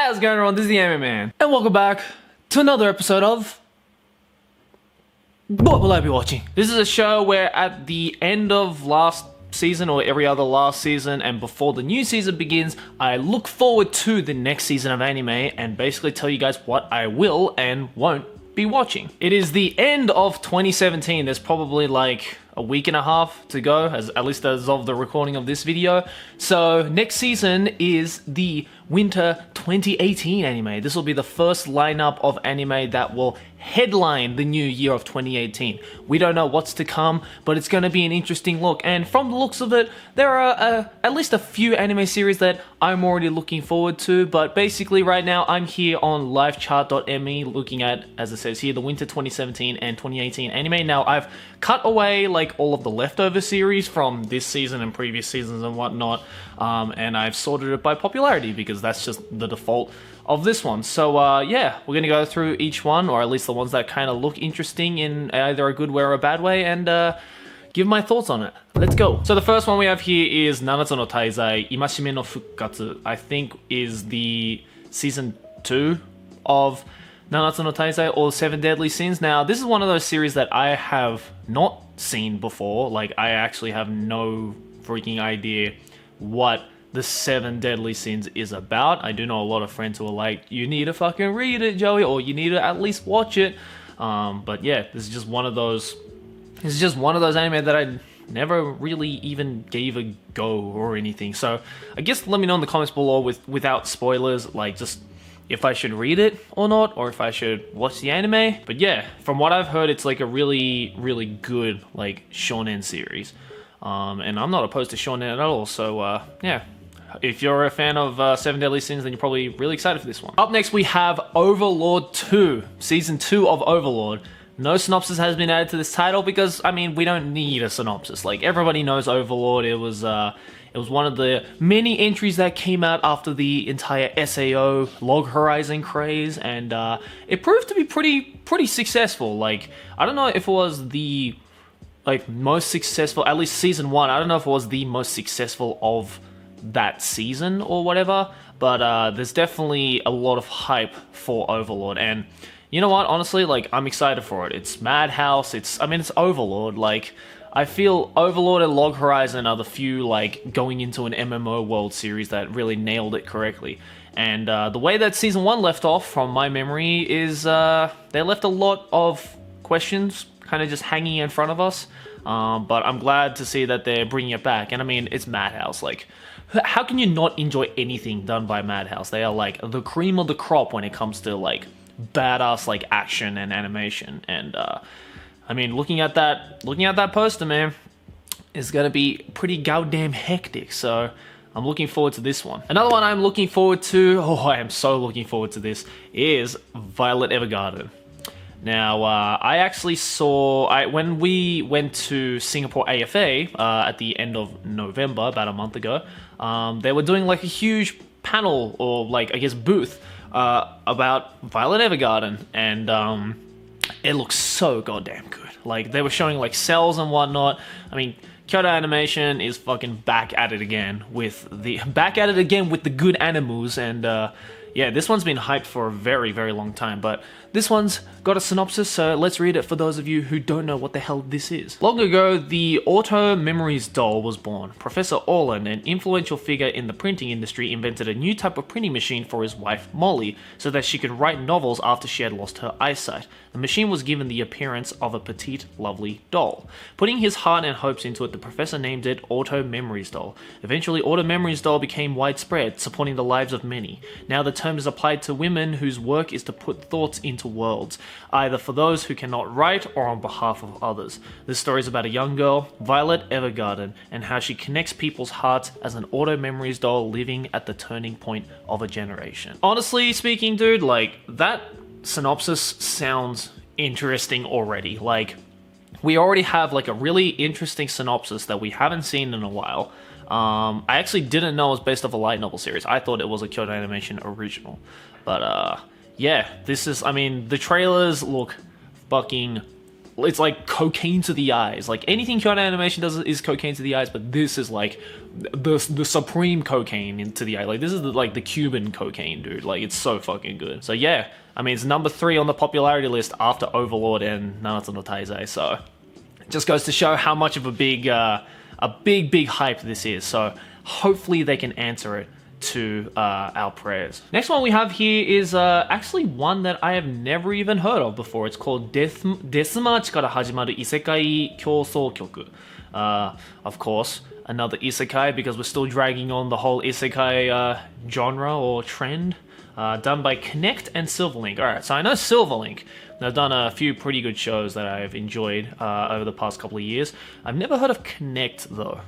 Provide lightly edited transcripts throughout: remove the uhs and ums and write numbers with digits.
How's it going, everyone? This is the Anime Man, and welcome back to another episode of What Will I Be Watching? This is a show where at the end of last season or every other last season and before the new season begins, I look forward to the next season of anime and basically tell you guys what I will and won't be watching. It is the end of 2017. There's probably like a week and a half to go, at least as of the recording of this video. So next season is the Winter 2018 anime. This will be the first lineup of anime that will headline the new year of 2018. We don't know what's to come, but it's going to be an interesting look. And from the looks of it, there are at least a few anime series that I'm already looking forward to. But basically right now I'm here on livechart.me looking at, as it says here, the Winter 2017 and 2018 anime. Now I've cut away like all of the leftover series from this season and previous seasons and whatnot, and I've sorted it by popularity because that's just the default of this one. So yeah, we're gonna go through each one, or at least the ones that kind of look interesting in either a good way or a bad way, and give my thoughts on it. Let's go. So the first one we have here is Nanatsu no Taizai, Imashime no Fukkatsu. I think is the season 2 of Nanatsu no Taizai, or Seven Deadly Sins. Now, this is one of those series that I have not seen before. Like, I actually have no freaking idea what the Seven Deadly Sins is about. I do know a lot of friends who are like, you need to fucking read it, Joey, or you need to at least watch it. But yeah, this is just one of those. This is just one of those anime that I never really even gave a go or anything. So I guess let me know in the comments below without spoilers, like just if I should read it or not, or if I should watch the anime. But yeah, from what I've heard, it's like a really, really good like shonen series. And I'm not opposed to shonen at all. So yeah. If you're a fan of Seven Deadly Sins, then you're probably really excited for this one. Up next, we have Overlord 2, Season 2 of Overlord. No synopsis has been added to this title because, I mean, we don't need a synopsis. Like, everybody knows Overlord. It was one of the many entries that came out after the entire SAO Log Horizon craze, and it proved to be pretty successful. Like, I don't know if it was the most successful, at least Season 1, I don't know if it was the most successful of that season or whatever, but there's definitely a lot of hype for Overlord, and you know what, honestly, like, I'm excited for it. It's Madhouse, it's Overlord. Like, I feel Overlord and Log Horizon are the few, like, going into an MMO world series that really nailed it correctly. And the way that Season 1 left off, from my memory, is they left a lot of questions kind of just hanging in front of us, but I'm glad to see that they're bringing it back. And I mean, it's Madhouse, like, how can you not enjoy anything done by Madhouse? They are like the cream of the crop when it comes to like badass like action and animation. And I mean, looking at that poster, man, is gonna be pretty goddamn hectic. So I'm looking forward to this one. Another one I'm looking forward to, oh, I am so looking forward to this, is Violet Evergarden. Now, I actually saw, when we went to Singapore AFA at the end of November, about a month ago, they were doing like a huge panel, or like, I guess, booth, about Violet Evergarden, and it looks so goddamn good. Like, they were showing like cells and whatnot. I mean, Kyoto Animation is fucking back at it again with the good animus, and yeah, this one's been hyped for a very, very long time, but this one's got a synopsis, so let's read it for those of you who don't know what the hell this is. Long ago, the Auto Memories doll was born. Professor Orland, an influential figure in the printing industry, invented a new type of printing machine for his wife, Molly, so that she could write novels after she had lost her eyesight. The machine was given the appearance of a petite, lovely doll. Putting his heart and hopes into it, the professor named it Auto Memories doll. Eventually, Auto Memories doll became widespread, supporting the lives of many. Now the term is applied to women whose work is to put thoughts into worlds, either for those who cannot write or on behalf of others. This story is about a young girl, Violet Evergarden, and how she connects people's hearts as an Auto Memories doll living at the turning point of a generation. Honestly speaking, dude, like, that synopsis sounds interesting already. Like, we already have like a really interesting synopsis that we haven't seen in a while. I actually didn't know it was based off a light novel series. I thought it was a Kyoto Animation original. But yeah, this is, I mean, the trailers look fucking it's like cocaine to the eyes. Like anything Kyoto Animation does is cocaine to the eyes, but this is like the supreme cocaine into the eye. Like this is the Cuban cocaine, dude. Like it's so fucking good. So yeah, I mean it's number 3 on the popularity list after Overlord and Nanatsu no Taizai. So it just goes to show how much of a big hype this is. So hopefully they can answer it to our prayers. Next one we have here is actually one that I have never even heard of before. It's called Desumachi kara hajimaru Isekai Kyousoukyoku. Of course, another Isekai because we're still dragging on the whole Isekai genre or trend. Done by Connect and Silverlink. Alright, so I know Silverlink. They've done a few pretty good shows that I've enjoyed over the past couple of years. I've never heard of Connect though.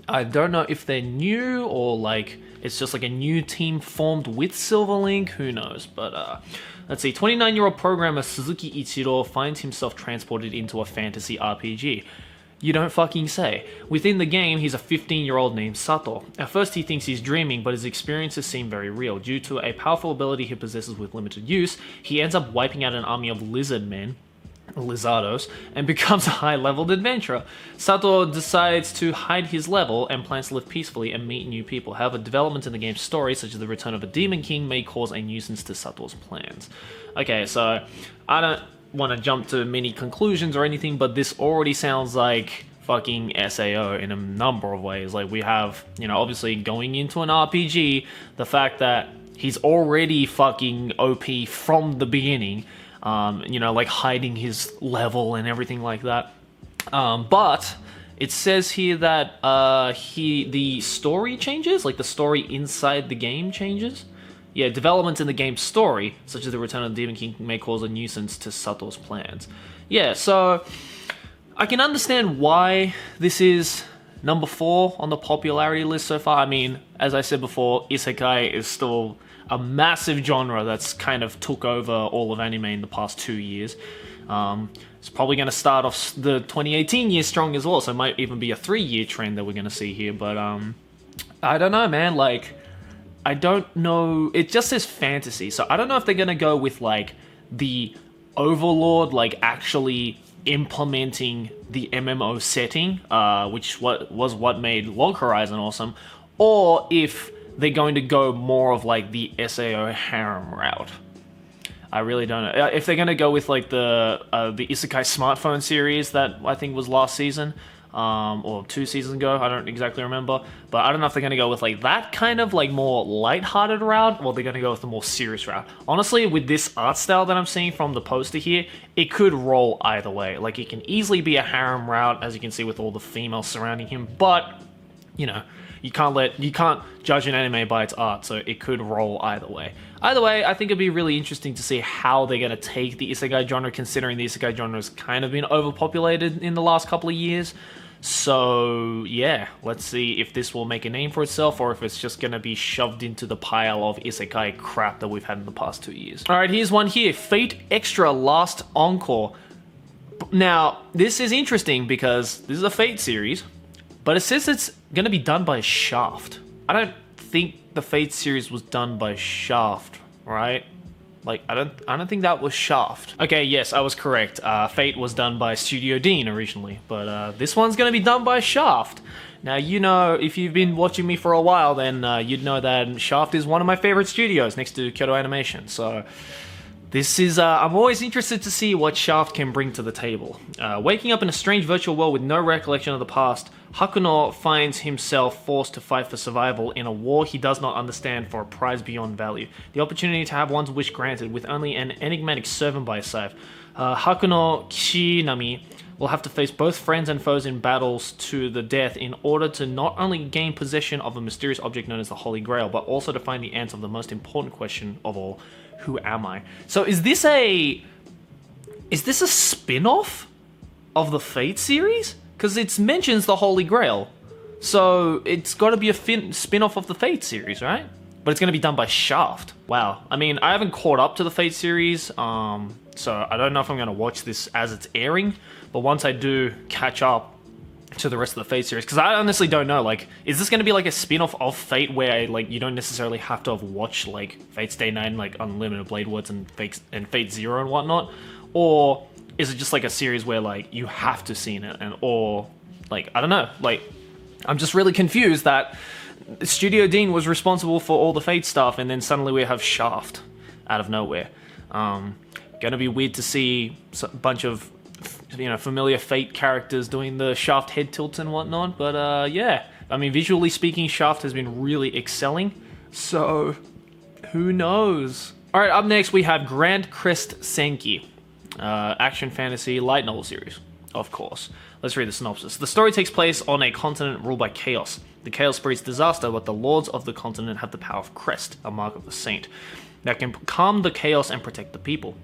I don't know if they're new or like it's just like a new team formed with Silverlink, who knows. But let's see, 29-year-old programmer Suzuki Ichiro finds himself transported into a fantasy RPG. You don't fucking say. Within the game, he's a 15-year-old named Sato. At first he thinks he's dreaming, but his experiences seem very real. Due to a powerful ability he possesses with limited use, he ends up wiping out an army of lizard men, Lizardos, and becomes a high-leveled adventurer. Sato decides to hide his level and plans to live peacefully and meet new people. However, developments in the game's story, such as the return of a Demon King, may cause a nuisance to Sato's plans. Okay, so I don't want to jump to many conclusions or anything, but this already sounds like fucking SAO in a number of ways. Like we have, you know, obviously going into an RPG, the fact that he's already fucking OP from the beginning, you know, like hiding his level and everything like that. But it says here that the story changes, like the story inside the game changes. Yeah, developments in the game's story, such as the return of the Demon King, may cause a nuisance to Sato's plans. Yeah, so I can understand why this is number 4 on the popularity list so far. I mean, as I said before, Isekai is still a massive genre that's kind of took over all of anime in the past 2 years. It's probably going to start off the 2018 year strong as well, so it might even be a 3-year trend that we're going to see here. But I don't know, man. Like, I don't know. It just says fantasy, so I don't know if they're going to go with like the Overlord, like actually implementing the MMO setting, which was what made Log Horizon awesome, or if they're going to go more of like the SAO harem route. I really don't know. If they're going to go with like the Isekai smartphone series that I think was last season, or 2 seasons ago, I don't exactly remember, but I don't know if they're going to go with like that kind of like more lighthearted route, or they're going to go with the more serious route. Honestly, with this art style that I'm seeing from the poster here, it could roll either way. Like it can easily be a harem route, as you can see with all the females surrounding him, but you know, you can't judge an anime by its art, so it could roll either way. Either way, I think it'd be really interesting to see how they're going to take the Isekai genre, considering the Isekai genre has kind of been overpopulated in the last couple of years. So yeah, let's see if this will make a name for itself, or if it's just going to be shoved into the pile of Isekai crap that we've had in the past 2 years. Alright, here's one here. Fate Extra Last Encore. Now, this is interesting because this is a Fate series, but it says it's going to be done by Shaft. I don't think the Fate series was done by Shaft, right? Like, I don't think that was Shaft. Okay, yes, I was correct. Fate was done by Studio Dean originally, but this one's going to be done by Shaft. Now, you know, if you've been watching me for a while, then you'd know that Shaft is one of my favorite studios next to Kyoto Animation, so this is, I'm always interested to see what Shaft can bring to the table. Waking up in a strange virtual world with no recollection of the past, Hakuno finds himself forced to fight for survival in a war he does not understand for a prize beyond value. The opportunity to have one's wish granted with only an enigmatic servant by his side. Hakuno Kishinami will have to face both friends and foes in battles to the death in order to not only gain possession of a mysterious object known as the Holy Grail, but also to find the answer of the most important question of all: who am I? So is this a spin-off of the Fate series? Because it mentions the Holy Grail, so it's got to be a spin-off of the Fate series, right? But it's going to be done by Shaft. Wow. I mean, I haven't caught up to the Fate series, so I don't know if I'm going to watch this as it's airing, but once I do catch up to the rest of the Fate series, because I honestly don't know, like, is this going to be like a spin-off of Fate where, like, you don't necessarily have to have watched, like, Fate Stay 9, like, Unlimited Blade Words and Fate Zero and whatnot, or is it just like a series where like you have to see it, and or like I don't know, like I'm just really confused that Studio Dean was responsible for all the Fate stuff, and then suddenly we have Shaft out of nowhere. Gonna be weird to see a bunch of familiar Fate characters doing the Shaft head tilts and whatnot, but yeah, I mean visually speaking, Shaft has been really excelling, so who knows? All right, up next we have Grancrest Senki, action fantasy light novel series, of course. Let's read the synopsis. The story takes place on a continent ruled by chaos. The chaos breeds disaster, but the lords of the continent have the power of Crest, a mark of the saint, that can calm the chaos and protect the people.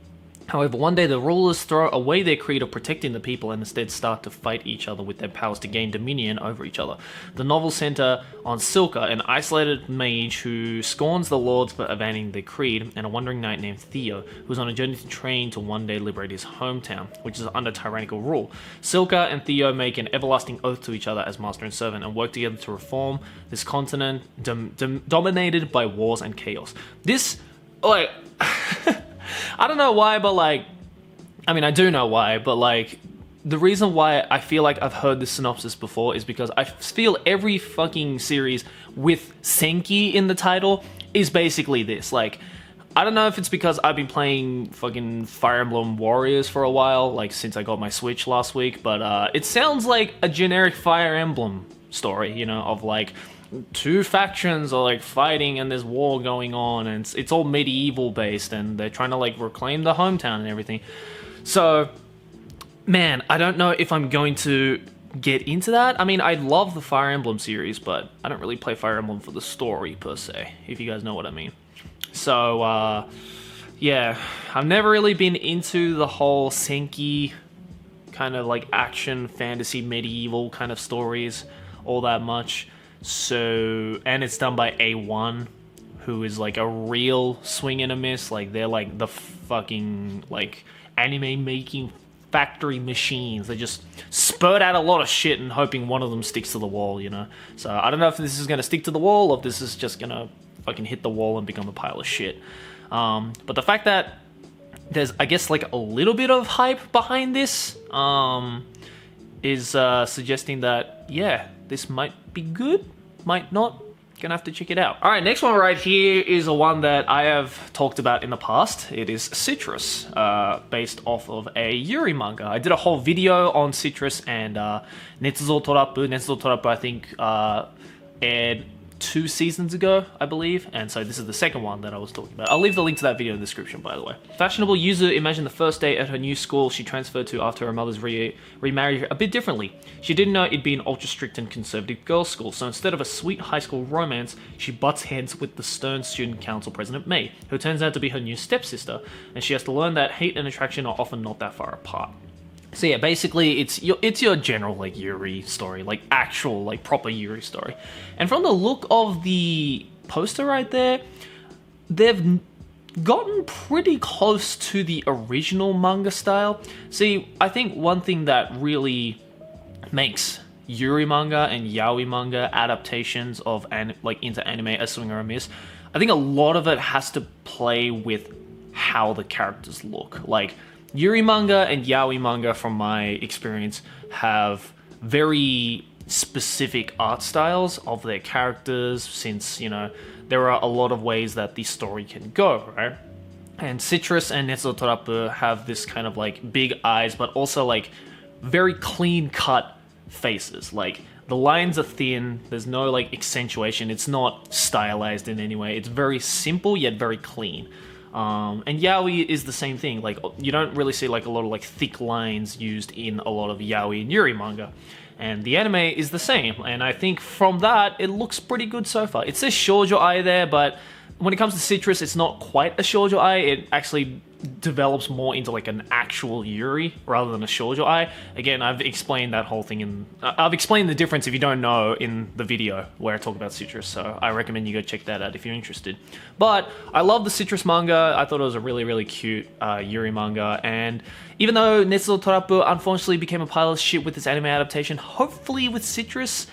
However, one day the rulers throw away their creed of protecting the people and instead start to fight each other with their powers to gain dominion over each other. The novels center on Silka, an isolated mage who scorns the lords for abandoning their creed, and a wandering knight named Theo, who's on a journey to train to one day liberate his hometown, which is under tyrannical rule. Silka and Theo make an everlasting oath to each other as master and servant and work together to reform this continent dominated by wars and chaos. This, like... I don't know why, but like, I mean, I do know why, but like, the reason why I feel like I've heard this synopsis before is because I feel every fucking series with Senki in the title is basically this. Like, I don't know if it's because I've been playing fucking Fire Emblem Warriors for a while, like since I got my Switch last week, but it sounds like a generic Fire Emblem story, of like, two factions are like fighting and there's war going on, and it's all medieval based, and they're trying to like reclaim the hometown and everything. So, man, I don't know if I'm going to get into that. I mean, I love the Fire Emblem series, but I don't really play Fire Emblem for the story per se, if you guys know what I mean. So, yeah, I've never really been into the whole Senki kind of like action, fantasy, medieval kind of stories all that much. So, and it's done by A1, who is like a real swing and a miss. Like, they're like the fucking like anime making factory machines. They just spurt out a lot of shit and hoping one of them sticks to the wall, So I don't know if this is gonna stick to the wall or if this is just gonna fucking hit the wall and become a pile of shit. But the fact that there's, I guess, like a little bit of hype behind this, is suggesting that, yeah, this might be good, might not. Gonna have to check it out. Alright, next one right here is a one that I have talked about in the past. It is Citrus, based off of a Yuri manga. I did a whole video on Citrus and Netsuzo Torapu. Netsuzo Torapu, I think, aired 2 seasons ago, I believe, and so this is the second one that I was talking about. I'll leave the link to that video in the description, by the way. Fashionable Yuzu imagined the first day at her new school she transferred to after her mother's remarried her a bit differently. She didn't know it'd be an ultra-strict and conservative girls' school, so instead of a sweet high school romance, she butts heads with the stern student council president Mei, who turns out to be her new stepsister, and she has to learn that hate and attraction are often not that far apart. So yeah, basically it's your general like Yuri story, like actual like proper Yuri story. And from the look of the poster right there, they've gotten pretty close to the original manga style. See, I think one thing that really makes Yuri manga and yaoi manga adaptations of into anime a swing or a miss, I think a lot of it has to play with how the characters look. Like, Yuri manga and yaoi manga, from my experience, have very specific art styles of their characters, since, there are a lot of ways that the story can go, right? And Citrus and Netsuzo Torapu have this kind of like big eyes, but also like very clean-cut faces. Like, the lines are thin, there's no like accentuation, it's not stylized in any way, it's very simple yet very clean. And yaoi is the same thing. Like, you don't really see like a lot of like thick lines used in a lot of yaoi and Yuri manga, and the anime is the same. And I think from that, it looks pretty good so far. It says shoujo ai there, but when it comes to Citrus, it's not quite a shoujo ai. It actually develops more into like an actual Yuri rather than a shoujo ai. Again, I've explained that whole thing I've explained the difference if you don't know in the video where I talk about Citrus, so I recommend you go check that out if you're interested. But I love the Citrus manga. I thought it was a really, really cute Yuri manga, and even though Netsuzo Torapu unfortunately became a pile of shit with its anime adaptation, hopefully with Citrus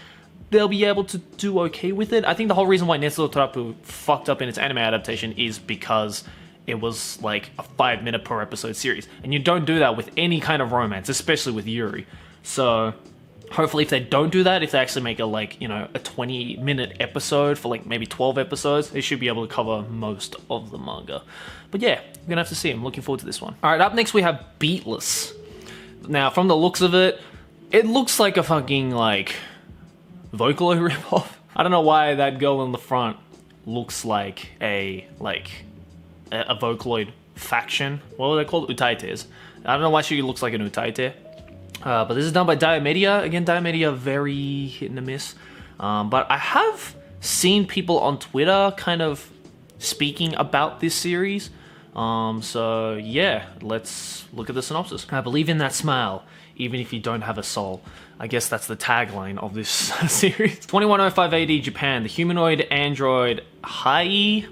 they'll be able to do okay with it. I think the whole reason why Netsuzo Torapu fucked up in its anime adaptation is because it was like a 5-minute per episode series. And you don't do that with any kind of romance, especially with Yuri. So hopefully if they don't do that, if they actually make a like, you know, a 20-minute episode for like maybe 12 episodes, they should be able to cover most of the manga. But yeah, we're gonna have to see. I'm looking forward to this one. All right, up next we have Beatless. Now, from the looks of it, it looks like a fucking like Vocaloid ripoff. I don't know why that girl in the front looks like a Vocaloid faction. What were they called? Utaites. I don't know why she looks like an Utaite. But this is done by Diamedia. Again, Diamedia, very hit and miss. But I have seen people on Twitter kind of speaking about this series. So yeah, let's look at the synopsis. I believe in that smile, even if you don't have a soul. I guess that's the tagline of this series. 2105 AD Japan, the humanoid android Hai,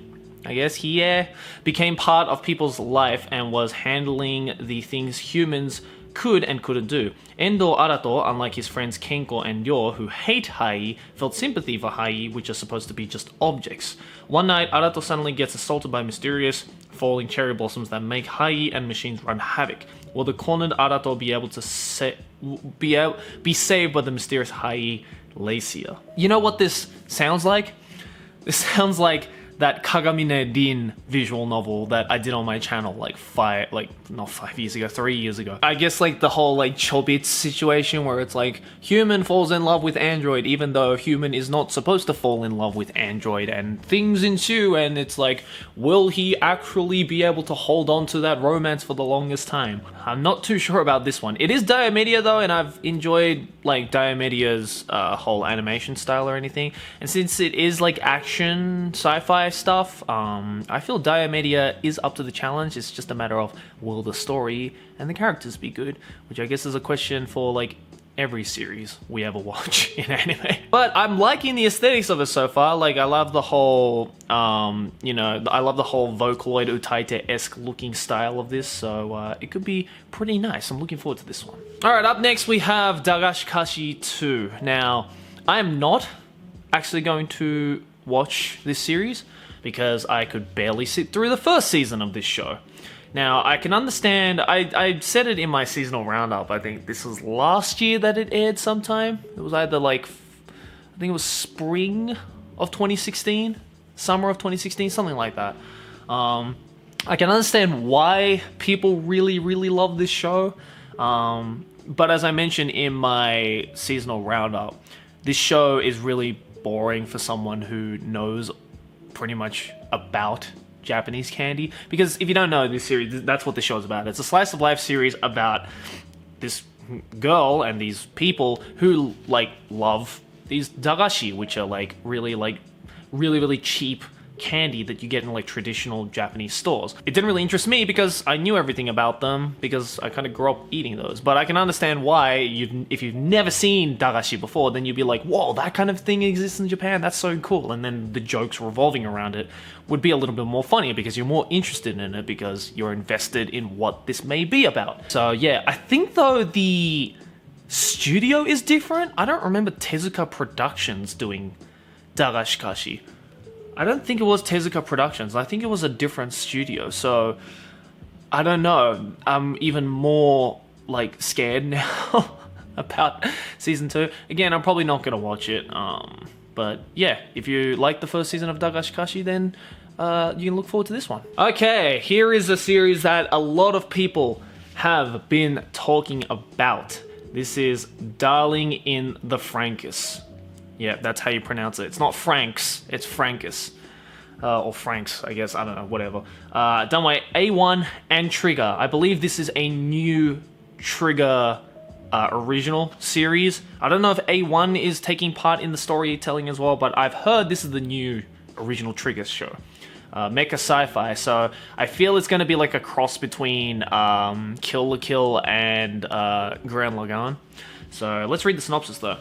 I guess Hie, became part of people's life and was handling the things humans could and couldn't do. Endo Arato, unlike his friends Kenko and Ryo, who hate Hai, felt sympathy for Hai, which are supposed to be just objects. One night, Arato suddenly gets assaulted by mysterious falling cherry blossoms that make Hai and machines run havoc. Will the cornered Arato be able to be saved by the mysterious Hai Lacia? You know what this sounds like? This sounds like that Kagamine Rin visual novel that I did on my channel like 3 years ago. I guess like the whole like Chobits situation where it's like human falls in love with android even though human is not supposed to fall in love with android, and things ensue, and it's like, will he actually be able to hold on to that romance for the longest time? I'm not too sure about this one. It is Diamedia though, and I've enjoyed like Diamedia's whole animation style or anything, and since it is like action sci-fi stuff, I feel Diamedia is up to the challenge. It's just a matter of, will the story and the characters be good? Which I guess is a question for like every series we ever watch in anime. But I'm liking the aesthetics of it so far. Like I love the whole, you know, I love the whole Vocaloid Utaite-esque looking style of this, so it could be pretty nice. I'm looking forward to this one. Alright, up next we have Dagashi Kashi 2. Now, I am not actually going to watch this series because I could barely sit through the first season of this show. Now, I can understand, I said it in my seasonal roundup, I think this was last year that it aired sometime. It was either like, I think it was spring of 2016, summer of 2016, something like that. I can understand why people really, really love this show. But as I mentioned in my seasonal roundup, this show is really boring for someone who knows pretty much about Japanese candy, because if you don't know this series, that's what the show's about. It's a slice of life series about this girl and these people who like love these dagashi, which are like really cheap candy that you get in like traditional Japanese stores. It didn't really interest me because I knew everything about them because I kind of grew up eating those. But I can understand why if you've never seen dagashi before, then you'd be like, whoa, that kind of thing exists in Japan, that's so cool. And then the jokes revolving around it would be a little bit more funny because you're more interested in it because you're invested in what this may be about. So yeah, I think though the studio is different. I don't remember Tezuka Productions doing Dagashi Kashi. I don't think it was Tezuka Productions. I think it was a different studio. So, I don't know. I'm even more, like, scared now about Season 2. Again, I'm probably not going to watch it. But, yeah, if you like the first season of Dagashi Kashi, then you can look forward to this one. Okay, here is a series that a lot of people have been talking about. This is Darling in the FRANXX. Yeah, that's how you pronounce it. It's not Franks, it's FRANXX. Or Franks, I guess, I don't know, whatever. Done by A1 and Trigger. I believe this is a new Trigger original series. I don't know if A1 is taking part in the storytelling as well, but I've heard this is the new original Trigger show. Mecha sci-fi, so I feel it's going to be like a cross between Kill la Kill and Gurren Lagann. So let's read the synopsis though.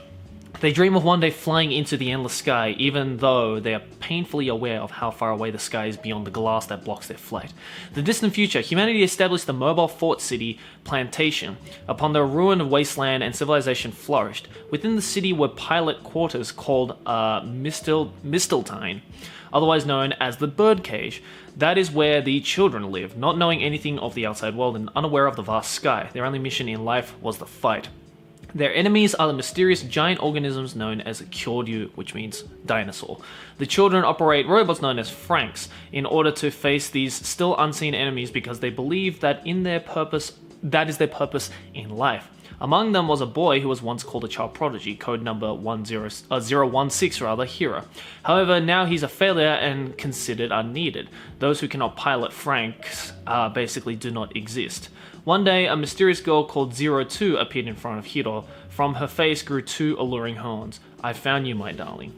They dream of one day flying into the endless sky, even though they are painfully aware of how far away the sky is beyond the glass that blocks their flight. In the distant future, humanity established the mobile fort city Plantation. Upon the ruined wasteland and civilization flourished. Within the city were pilot quarters called Misteltine. otherwise known as the birdcage. That is where the children live, not knowing anything of the outside world and unaware of the vast sky. Their only mission in life was the fight. Their enemies are the mysterious giant organisms known as Kyoryu, which means dinosaur. The children operate robots known as FRANXX in order to face these still unseen enemies because they believe that that is their purpose in life. Among them was a boy who was once called a child prodigy, code number 016 Hero. However, now he's a failure and considered unneeded. Those who cannot pilot FRANXX basically do not exist. One day, a mysterious girl called 02 appeared in front of Hiro. From her face grew 2 alluring horns. I found you, my darling.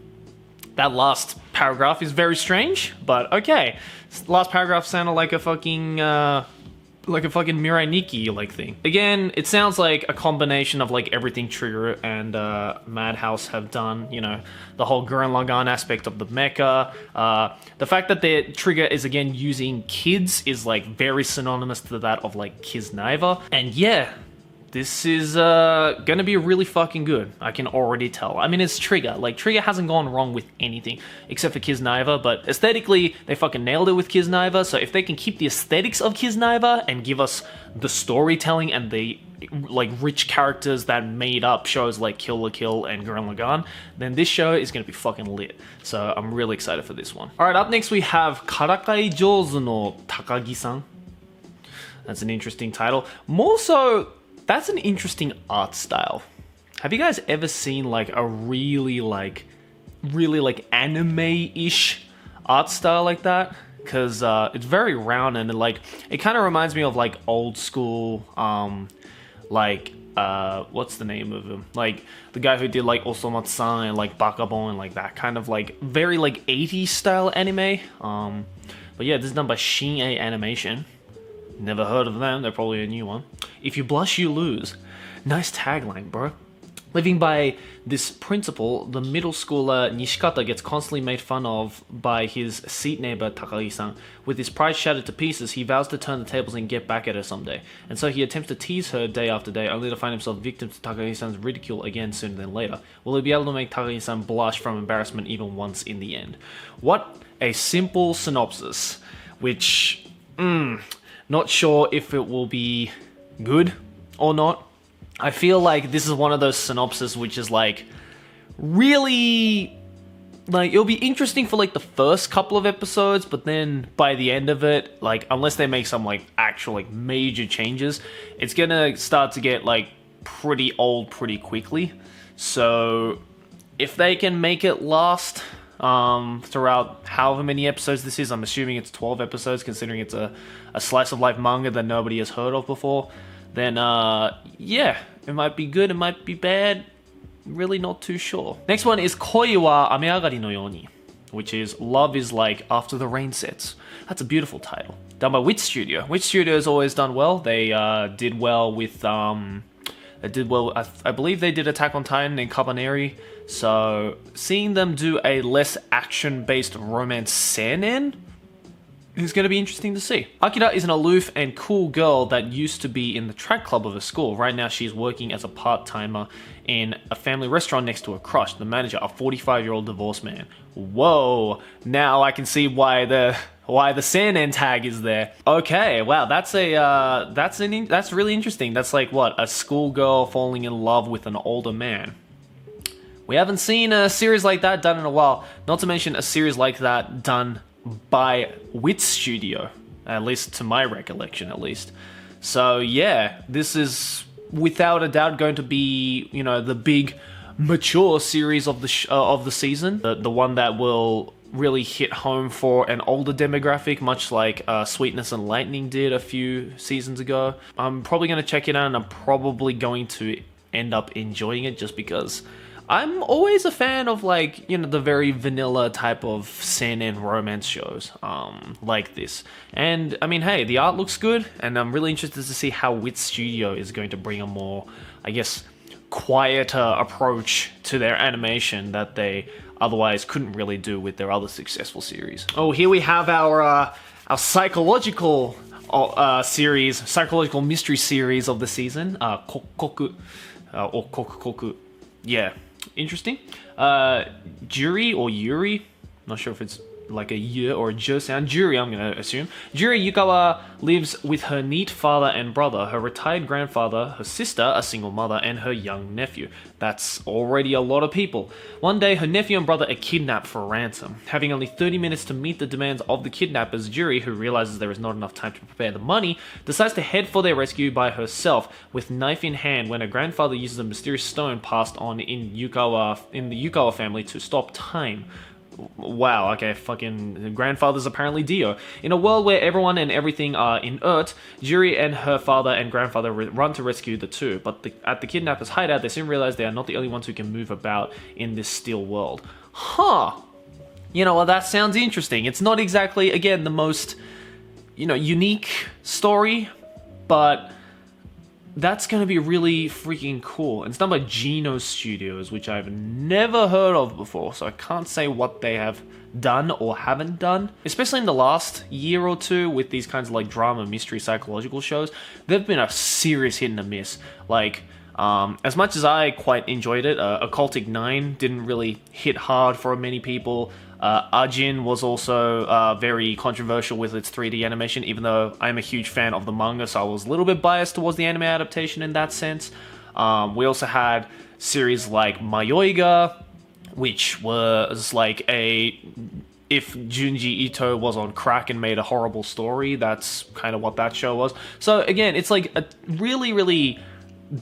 That last paragraph is very strange, but okay. Last paragraph sounded like a fucking Mirai Nikki like thing. Again, it sounds like a combination of like everything Trigger and Madhouse have done. You know, the whole Gurren Lagann aspect of the mecha. The fact that their Trigger is again using kids is like very synonymous to that of like Kiznaiva. And yeah, this is gonna be really fucking good. I can already tell. I mean, it's Trigger. Like, Trigger hasn't gone wrong with anything except for Kiznaiva, but aesthetically, they fucking nailed it with Kiznaiva. So if they can keep the aesthetics of Kiznaiva and give us the storytelling and the like rich characters that made up shows like Kill la Kill and Gurren Lagann, then this show is gonna be fucking lit. So I'm really excited for this one. All right, up next we have Karakai Jouzu no Takagi-san. That's an interesting title. More so, that's an interesting art style. Have you guys ever seen like a really anime-ish art style like that? Because it's very round and like it kind of reminds me of like old school, what's the name of him? Like the guy who did like Osomatsu-san and like Bakabon and like that kind of like very like 80s style anime. But yeah, this is done by Shin-Ei Animation. Never heard of them, they're probably a new one. If you blush, you lose. Nice tagline, bro. Living by this principle, the middle schooler Nishikata gets constantly made fun of by his seat neighbor Takagi-san. With his pride shattered to pieces, he vows to turn the tables and get back at her someday. And so he attempts to tease her day after day, only to find himself victim to Takagi-san's ridicule again sooner than later. Will he be able to make Takagi-san blush from embarrassment even once in the end? What a simple synopsis, which... not sure if it will be good or not. I feel like this is one of those synopses which is like really like it'll be interesting for like the first couple of episodes, but then by the end of it, like unless they make some like actual like major changes, it's gonna start to get like pretty old pretty quickly. So if they can make it last throughout however many episodes this is, I'm assuming it's 12 episodes considering it's a slice of life manga that nobody has heard of before, then yeah, it might be good, it might be bad, really not too sure. Next one is Koi wa Ameagari no Yoni, which is Love is Like After the Rain Sets. That's a beautiful title. Done by Wit Studio. Wit Studio has always done well. They did well with I believe they did Attack on Titan and Cabaneri. So seeing them do a less action-based romance seinen is going to be interesting to see. Akira is an aloof and cool girl that used to be in the track club of her school. Right now she's working as a part-timer in a family restaurant next to her crush, the manager, a 45-year-old divorced man. Whoa, now I can see why the seinen tag is there. Okay, wow, that's really interesting. That's like what, a schoolgirl falling in love with an older man. We haven't seen a series like that done in a while. Not to mention a series like that done by Wit Studio, at least to my recollection, at least. So yeah, this is without a doubt going to be, you know, the big mature series of the season, the one that will really hit home for an older demographic, much like Sweetness and Lightning did a few seasons ago. I'm probably going to check it out, and I'm probably going to end up enjoying it just because I'm always a fan of, like, you know, the very vanilla type of seinen romance shows like this. And, I mean, hey, the art looks good, and I'm really interested to see how Wit Studio is going to bring a more, I guess, quieter approach to their animation that they otherwise couldn't really do with their other successful series. Oh, here we have our psychological series, psychological mystery series of the season, Kokkoku, or Kokukoku. Yeah. Interesting. Juri or Yuri, not sure if it's like a y or a j sound. Juri, I'm going to assume. Juri Yukawa lives with her neat father and brother, her retired grandfather, her sister, a single mother, and her young nephew. That's already a lot of people. One day, her nephew and brother are kidnapped for ransom. Having only 30 minutes to meet the demands of the kidnappers, Juri, who realizes there is not enough time to prepare the money, decides to head for their rescue by herself, with knife in hand, when her grandfather uses a mysterious stone passed on in the Yukawa family to stop time. Wow, okay, fucking grandfather's apparently Dio. In a world where everyone and everything are inert, Juri and her father and grandfather run to rescue the two, but at the kidnappers' hideout, they soon realize they are not the only ones who can move about in this still world. Huh. You know, well, that sounds interesting. It's not exactly, again, the most, unique story, but that's going to be really freaking cool. And it's done by Geno Studios, which I've never heard of before, so I can't say what they have done or haven't done. Especially in the last year or two with these kinds of like drama, mystery, psychological shows, they've been a serious hit and a miss. Like, as much as I quite enjoyed it, Occultic 9 didn't really hit hard for many people. Ajin was also very controversial with its 3D animation, even though I'm a huge fan of the manga, so I was a little bit biased towards the anime adaptation in that sense. We also had series like Mayoiga, which was like if Junji Itou was on crack and made a horrible story, that's kind of what that show was. So again, it's like a really, really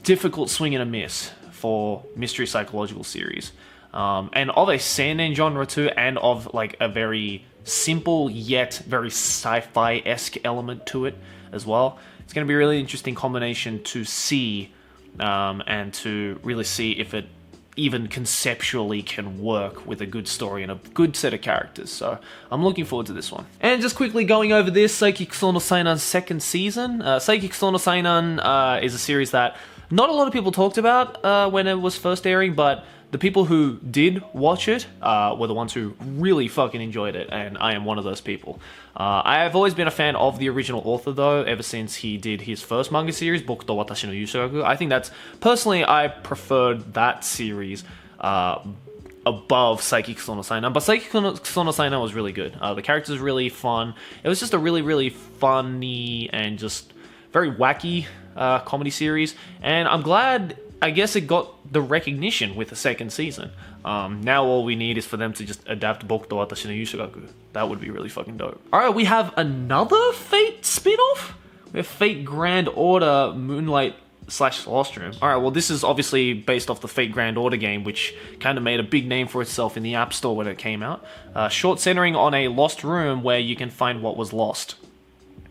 difficult swing and a miss for mystery psychological series. And of a seinen genre too, and of like a very simple yet very sci-fi-esque element to it as well. It's going to be a really interesting combination to see, and to really see if it even conceptually can work with a good story and a good set of characters. So I'm looking forward to this one. And just quickly going over this, Saiki Kusuo Sainan's second season. Saiki Kusuo Sainan is a series that not a lot of people talked about when it was first airing, but the people who did watch it were the ones who really fucking enjoyed it, and I am one of those people. I have always been a fan of the original author, though, ever since he did his first manga series, Boku to Watashi no Yusugaku. I think that's, personally, I preferred that series above Saiki Kusuo no Sainan, but Saiki Kusuo no Sainan was really good. The characters were really fun. It was just a really, really funny and just very wacky comedy series, and I'm glad, I guess, it got the recognition with the second season. Now all we need is for them to just adapt Boku to Watashi no Yusugaku. That would be really fucking dope. Alright, we have another Fate spin-off? We have Fate Grand Order Moonlight / Lost Room. Alright, well this is obviously based off the Fate Grand Order game, which kind of made a big name for itself in the App Store when it came out. Short centering on a lost room where you can find what was lost.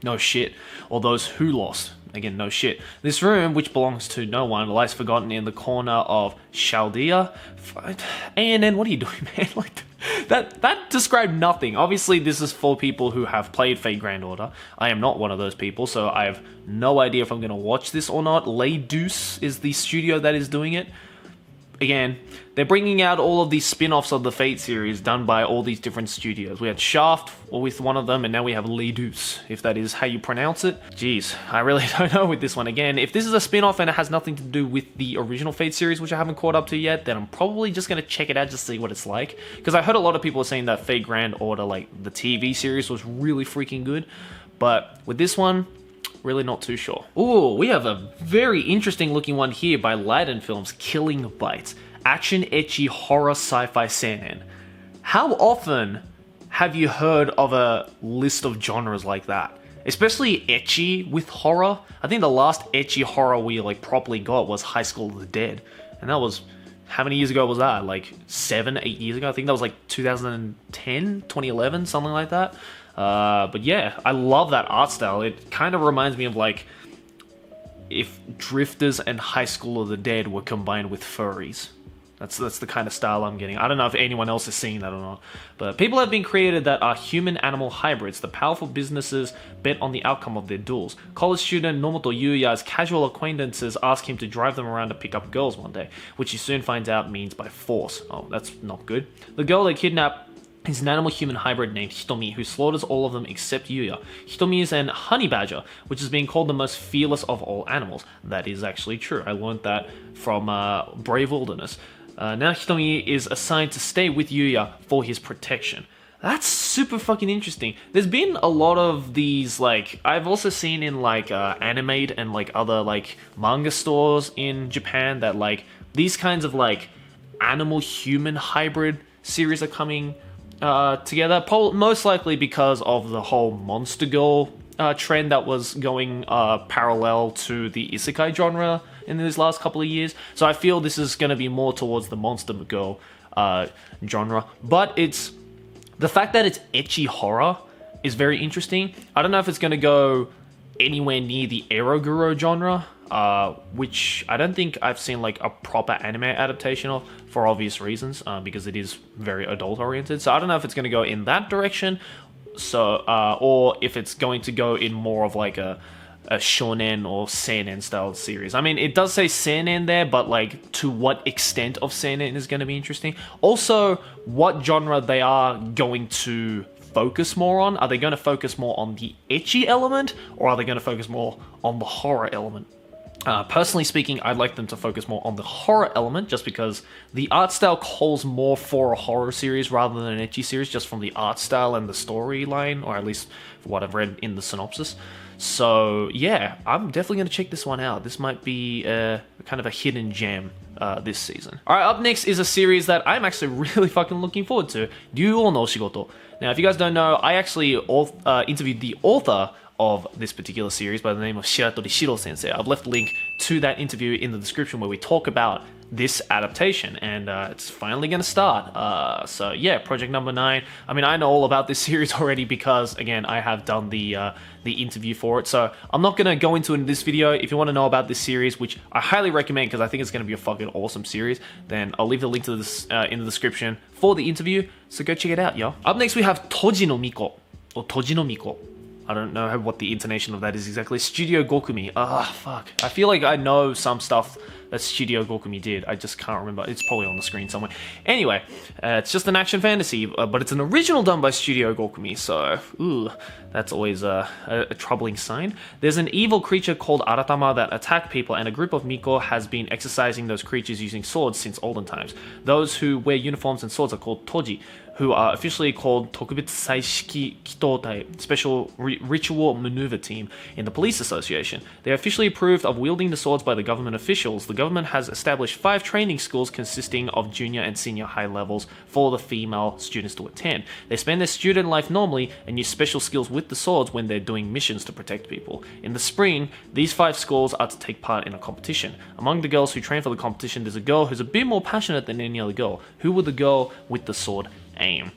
No shit. Or those who lost. Again, no shit. This room, which belongs to no one, lies forgotten in the corner of Chaldea. ANN, what are you doing, man? Like, that described nothing. Obviously, this is for people who have played Fate Grand Order. I am not one of those people, so I have no idea if I'm going to watch this or not. Leidus is the studio that is doing it. Again, they're bringing out all of these spin-offs of the Fate series done by all these different studios. We had Shaft with one of them, and now we have Leidus, if that is how you pronounce it. Jeez, I really don't know with this one. Again, if this is a spin-off and it has nothing to do with the original Fate series, which I haven't caught up to yet, then I'm probably just going to check it out just to see what it's like. Because I heard a lot of people saying that Fate Grand Order, like the TV series, was really freaking good. But with this one, really not too sure. Ooh, we have a very interesting looking one here by Leiden Films, Killing Bites. Action, ecchi, horror, sci-fi, seinen. How often have you heard of a list of genres like that? Especially ecchi with horror. I think the last ecchi horror we like properly got was High School of the Dead. And that was, how many years ago was that? Like 7, 8 years ago? I think that was like 2010, 2011, something like that. But yeah, I love that art style. It kind of reminds me of like if Drifters and High School of the Dead were combined with furries. That's the kind of style I'm getting. I don't know if anyone else is seeing that or not. But people have been created that are human-animal hybrids. The powerful businesses bet on the outcome of their duels. College student Nomoto Yuya's casual acquaintances ask him to drive them around to pick up girls one day, which he soon finds out means by force. Oh, that's not good. The girl they kidnap is an animal-human hybrid named Hitomi, who slaughters all of them except Yuya. Hitomi is an honey badger, which is being called the most fearless of all animals. That is actually true. I learned that from Brave Wilderness. Now Hitomi is assigned to stay with Yuya for his protection. That's super fucking interesting. There's been a lot of these, like, I've also seen in, like, Animate and, like, other, like, manga stores in Japan that, like, these kinds of, like, animal-human hybrid series are coming together. Most likely because of the whole Monster Girl trend that was going parallel to the Isekai genre in these last couple of years. So I feel this is going to be more towards the Monster Girl genre. But it's... the fact that it's ecchi horror is very interesting. I don't know if it's going to go anywhere near the Eroguro genre, which I don't think I've seen like a proper anime adaptation of, for obvious reasons, because it is very adult oriented. So I don't know if it's going to go in that direction, so or if it's going to go in more of like a shonen or seinen style series. I mean, it does say seinen there, but like to what extent of seinen is going to be interesting. Also, what genre they are going to focus more on. Are they going to focus more on the ecchi element, or are they going to focus more on the horror element? Personally speaking, I'd like them to focus more on the horror element, just because the art style calls more for a horror series rather than an ecchi series, just from the art style and the storyline, or at least for what I've read in the synopsis. So yeah, I'm definitely going to check this one out. This might be kind of a hidden gem this season. Alright, up next is a series that I'm actually really fucking looking forward to, Ryuuou no Oshigoto. Now, if you guys don't know, I actually interviewed the author of this particular series by the name of Shiratori Shiro Sensei. I've left a link to that interview in the description where we talk about this adaptation, and it's finally going to start. So yeah, project number 9. I mean, I know all about this series already because, again, I have done the interview for it, so I'm not going to go into it in this video. If you want to know about this series, which I highly recommend because I think it's going to be a fucking awesome series, then I'll leave the link to this in the description for the interview, so go check it out, yo. Up next we have Toji no Miko, or Toji no Miko. I don't know what the intonation of that is exactly. Studio Gokumi. Fuck. I feel like I know some stuff that Studio Gokumi did. I just can't remember. It's probably on the screen somewhere. Anyway, it's just an action fantasy, but it's an original done by Studio Gokumi, so, ooh, that's always a troubling sign. There's an evil creature called Aratama that attack people, and a group of Miko has been exercising those creatures using swords since olden times. Those who wear uniforms and swords are called Toji, who are officially called Tokubetsu Saishiki Kitotai, Special Ritual Maneuver Team, in the police association. They are officially approved of wielding the swords by the government officials. The government has established 5 training schools consisting of junior and senior high levels for the female students to attend. They spend their student life normally and use special skills with the swords when they're doing missions to protect people. In the spring, these 5 schools are to take part in a competition. Among the girls who train for the competition, there's a girl who's a bit more passionate than any other girl. Who will the girl with the sword aim?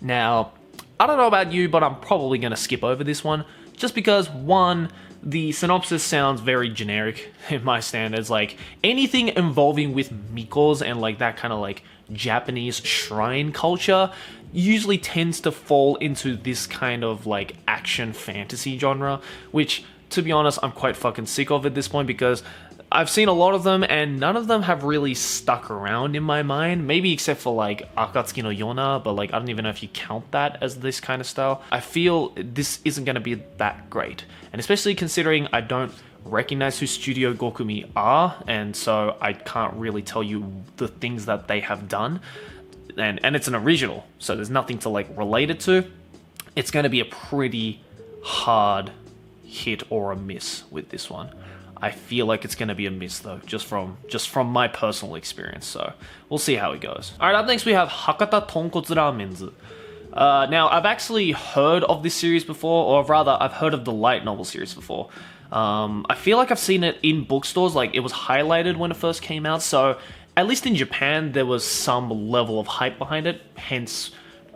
Now, I don't know about you, but I'm probably going to skip over this one, just because, one, the synopsis sounds very generic in my standards. Like, anything involving with Mikos and like that kind of like Japanese shrine culture usually tends to fall into this kind of like action fantasy genre, which, to be honest, I'm quite fucking sick of at this point, because I've seen a lot of them, and none of them have really stuck around in my mind. Maybe except for like Akatsuki no Yona, but like I don't even know if you count that as this kind of style. I feel this isn't going to be that great, and especially considering I don't recognize who Studio Gokumi are, and so I can't really tell you the things that they have done. And it's an original, so there's nothing to like relate it to. It's going to be a pretty hard hit or a miss with this one. I feel like it's going to be a miss though, just from my personal experience, so we'll see how it goes. Alright, up next we have Hakata Tonkotsu Ramens. Now, I've actually heard of this series before, or rather, I've heard of the light novel series before. I feel like I've seen it in bookstores, like it was highlighted when it first came out, so at least in Japan there was some level of hype behind it, hence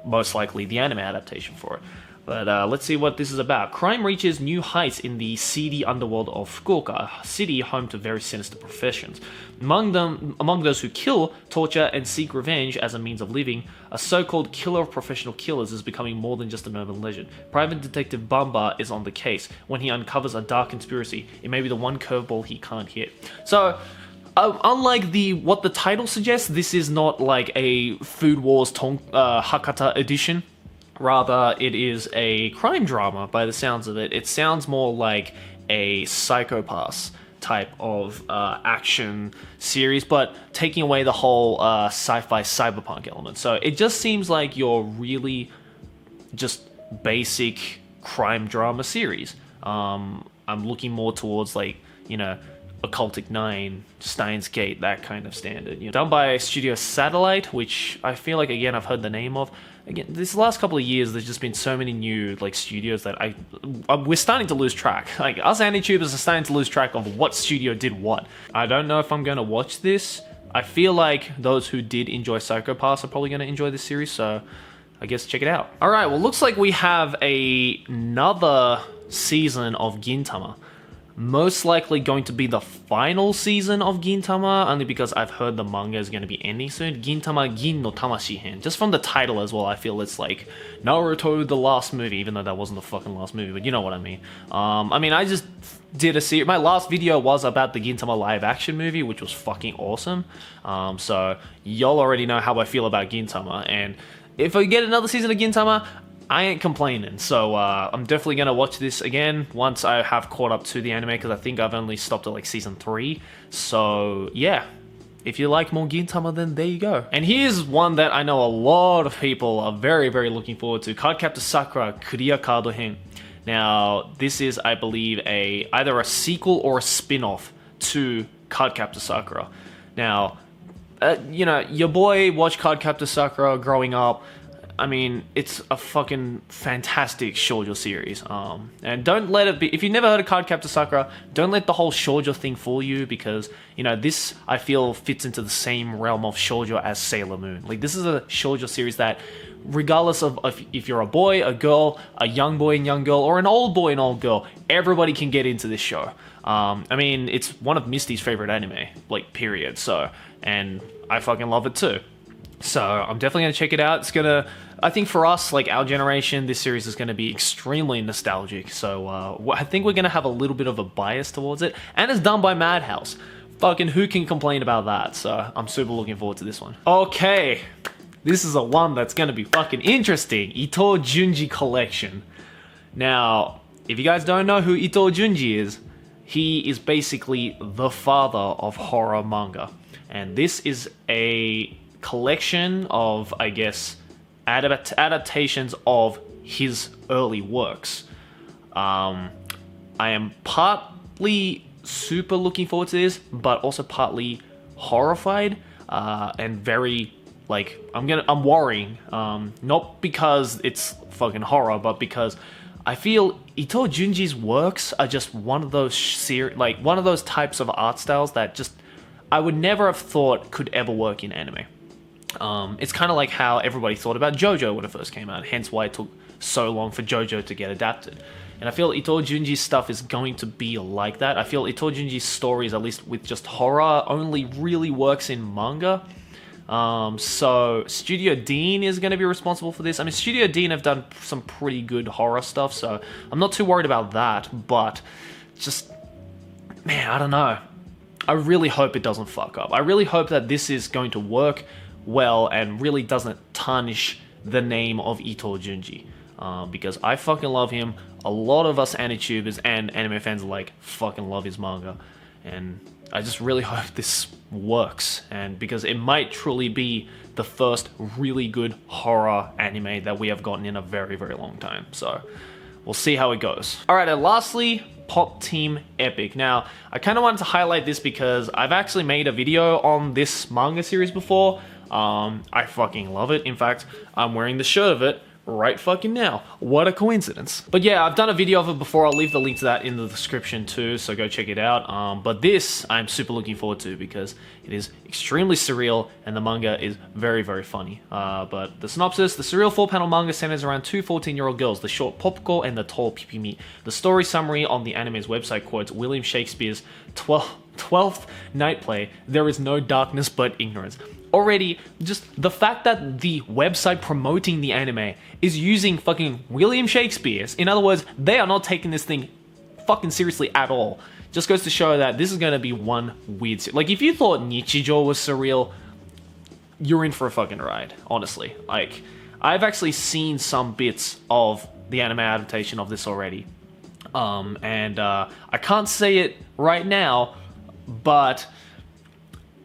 most likely the anime adaptation for it. But let's see what this is about. Crime reaches new heights in the seedy underworld of Fukuoka, a city home to very sinister professions. Among those who kill, torture, and seek revenge as a means of living, a so-called killer of professional killers is becoming more than just an urban legend. Private Detective Bamba is on the case. When he uncovers a dark conspiracy, it may be the one curveball he can't hit. So, unlike what the title suggests, this is not like a Food Wars Hakata edition. Rather, it is a crime drama by the sounds of it. It sounds more like a Psycho-Pass type of action series, but taking away the whole sci-fi cyberpunk element. So it just seems like you're really just basic crime drama series. I'm looking more towards like, you know, Occultic 9, Steins Gate, that kind of standard. You know, done by Studio Satellite, which I feel like, again, I've heard the name of. Again, this last couple of years, there's just been so many new like studios that we're starting to lose track. Like, us anime-tubers are starting to lose track of what studio did what. I don't know if I'm going to watch this. I feel like those who did enjoy Psycho Pass are probably going to enjoy this series, so I guess check it out. Alright, well, looks like we have another season of Gintama. Most likely going to be the final season of Gintama, only because I've heard the manga is going to be ending soon. Gintama Gin no Tamashii-hen. Just from the title as well, I feel it's like Naruto the last movie, even though that wasn't the fucking last movie, but you know what I mean. I just did a series. My last video was about the Gintama live action movie, which was fucking awesome. So y'all already know how I feel about Gintama, and if I get another season of Gintama, I ain't complaining, so I'm definitely going to watch this again once I have caught up to the anime, because I think I've only stopped at like season 3, so yeah. If you like more Gintama, then there you go. And here's one that I know a lot of people are very, very looking forward to. Cardcaptor Sakura Clear Card-hen. Now, this is, I believe, either a sequel or a spin-off to Cardcaptor Sakura. Now, you know, your boy watched Cardcaptor Sakura growing up. I mean, it's a fucking fantastic shoujo series. And don't let it be... If you've never heard of Cardcaptor Sakura, don't let the whole shoujo thing fool you, because, you know, this, I feel, fits into the same realm of shoujo as Sailor Moon. Like, this is a shoujo series that, regardless of if you're a boy, a girl, a young boy and young girl, or an old boy and old girl, everybody can get into this show. I mean, it's one of Misty's favorite anime, like, period. So, and I fucking love it too. So I'm definitely going to check it out. It's going to, I think for us, like our generation, this series is going to be extremely nostalgic. So I think we're going to have a little bit of a bias towards it. And it's done by Madhouse. Fucking who can complain about that? So I'm super looking forward to this one. Okay, this is a one that's going to be fucking interesting. Itou Junji Collection. Now, if you guys don't know who Itou Junji is, he is basically the father of horror manga. And this is a collection of, I guess, adaptations of his early works. I am partly super looking forward to this, but also partly horrified and very, like, I'm worrying. Not because it's fucking horror, but because I feel Itou Junji's works are just one of those one of those types of art styles that just I would never have thought could ever work in anime. It's kind of like how everybody thought about JoJo when it first came out, hence why it took so long for JoJo to get adapted. And I feel Itou Junji's stuff is going to be like that. I feel Itou Junji's stories, at least with just horror, only really works in manga. So Studio Dean is going to be responsible for this. I mean, Studio Dean have done some pretty good horror stuff, so I'm not too worried about that, but just, man, I don't know. I really hope it doesn't fuck up. I really hope that this is going to work well and really doesn't tarnish the name of Itou Junji, because I fucking love him. A lot of us anime-tubers and anime fans alike fucking love his manga, and I just really hope this works, and because it might truly be the first really good horror anime that we have gotten in a very, very long time. So we'll see how it goes. Alright, and lastly, Pop Team Epic. Now, I kind of wanted to highlight this because I've actually made a video on this manga series before. I fucking love it. In fact, I'm wearing the shirt of it right fucking now. What a coincidence. But yeah, I've done a video of it before. I'll leave the link to that in the description too, so go check it out. But this, I'm super looking forward to because it is extremely surreal and the manga is very, very funny. But the synopsis, the surreal 4-panel manga centers around two 14-year-old girls, the short Popko and the tall Pipimi. The story summary on the anime's website quotes William Shakespeare's 12th night play, "There is no darkness but ignorance." Already, just the fact that the website promoting the anime is using fucking William Shakespeare's, in other words, they are not taking this thing fucking seriously at all, just goes to show that this is going to be one weird... Like, if you thought Nichijou was surreal, you're in for a fucking ride, honestly. Like, I've actually seen some bits of the anime adaptation of this already. I can't say it right now, but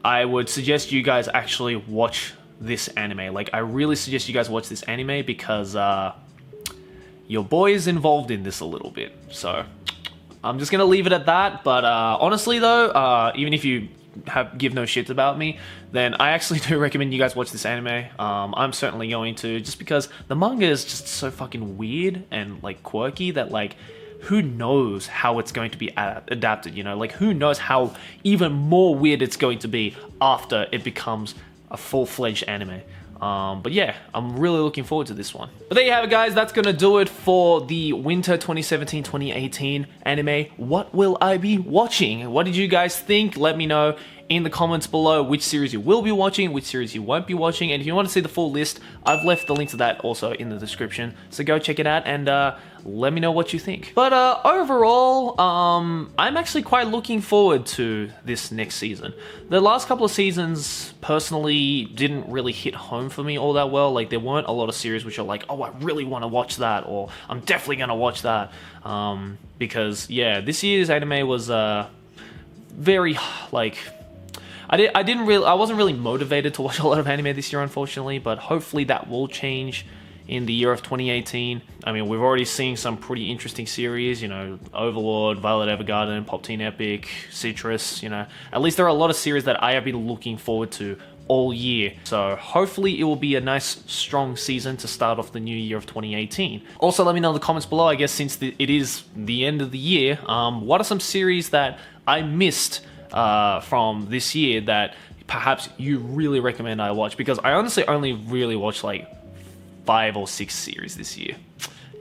I would suggest you guys actually watch this anime. Like, I really suggest you guys watch this anime because your boy is involved in this a little bit. So I'm just gonna leave it at that. But honestly though, even if you give no shits about me, then I actually do recommend you guys watch this anime. I'm certainly going to, just because the manga is just so fucking weird and like quirky that like, who knows how it's going to be adapted, you know? Like, who knows how even more weird it's going to be after it becomes a full-fledged anime. But yeah, I'm really looking forward to this one. But there you have it, guys. That's gonna do it for the winter 2017-2018 anime. What will I be watching? What did you guys think? Let me know in the comments below which series you will be watching, which series you won't be watching, and if you want to see the full list, I've left the link to that also in the description, so go check it out and let me know what you think. But overall, I'm actually quite looking forward to this next season. The last couple of seasons, personally, didn't really hit home for me all that well. Like, there weren't a lot of series which are like, oh, I really want to watch that, or I'm definitely going to watch that. Because, yeah, this year's anime was very, like... I wasn't really motivated to watch a lot of anime this year, unfortunately, but hopefully that will change in the year of 2018. I mean, we've already seen some pretty interesting series, you know, Overlord, Violet Evergarden, Pop Teen Epic, Citrus, you know. At least there are a lot of series that I have been looking forward to all year. So hopefully it will be a nice, strong season to start off the new year of 2018. Also, let me know in the comments below, I guess, since it is the end of the year, what are some series that I missed from this year that perhaps you really recommend I watch? Because I honestly only really watched like 5 or 6 series this year.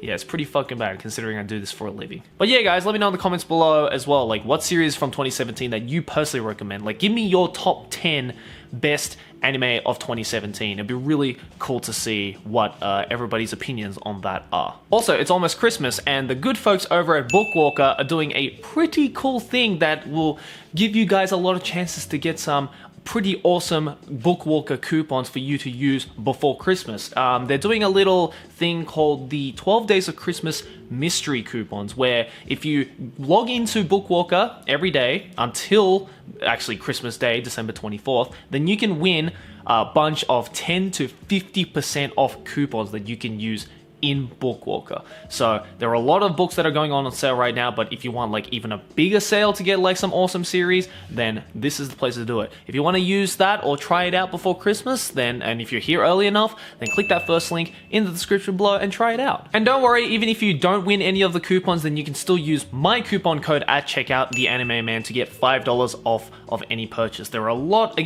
Yeah, it's pretty fucking bad considering I do this for a living. But yeah, guys, let me know in the comments below as well, like what series from 2017 that you personally recommend. Like, give me your top 10 best anime of 2017. It'd be really cool to see what everybody's opinions on that are. Also, it's almost Christmas, and the good folks over at Bookwalker are doing a pretty cool thing that will give you guys a lot of chances to get some pretty awesome Bookwalker coupons for you to use before Christmas. They're doing a little thing called the 12 Days of Christmas mystery coupons, where if you log into Bookwalker every day until actually Christmas Day, December 24th, then you can win a bunch of 10 to 50% off coupons that you can use in Bookwalker. So there are a lot of books that are going on sale right now, but if you want like even a bigger sale to get like some awesome series, then this is the place to do it. If you want to use that or try it out before Christmas, then, and if you're here early enough, then click that first link in the description below and try it out. And don't worry, even if you don't win any of the coupons, then you can still use my coupon code at checkout, the Anime Man, to get $5 off of any purchase. There are a lot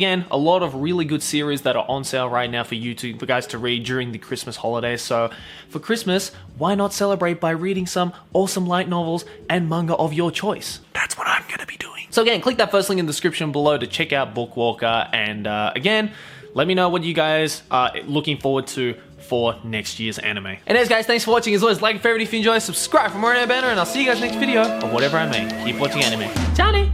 of really good series that are on sale right now for you guys to read during the Christmas holidays. So for Christmas, why not celebrate by reading some awesome light novels and manga of your choice? That's what I'm gonna be doing. So again, click that first link in the description below to check out Bookwalker, and again, let me know what you guys are looking forward to for next year's anime. Anyways, guys, thanks for watching. As always, like and favorite if you enjoy, subscribe for more anime banner, and I'll see you guys next video or whatever I make. Keep watching anime. Johnny!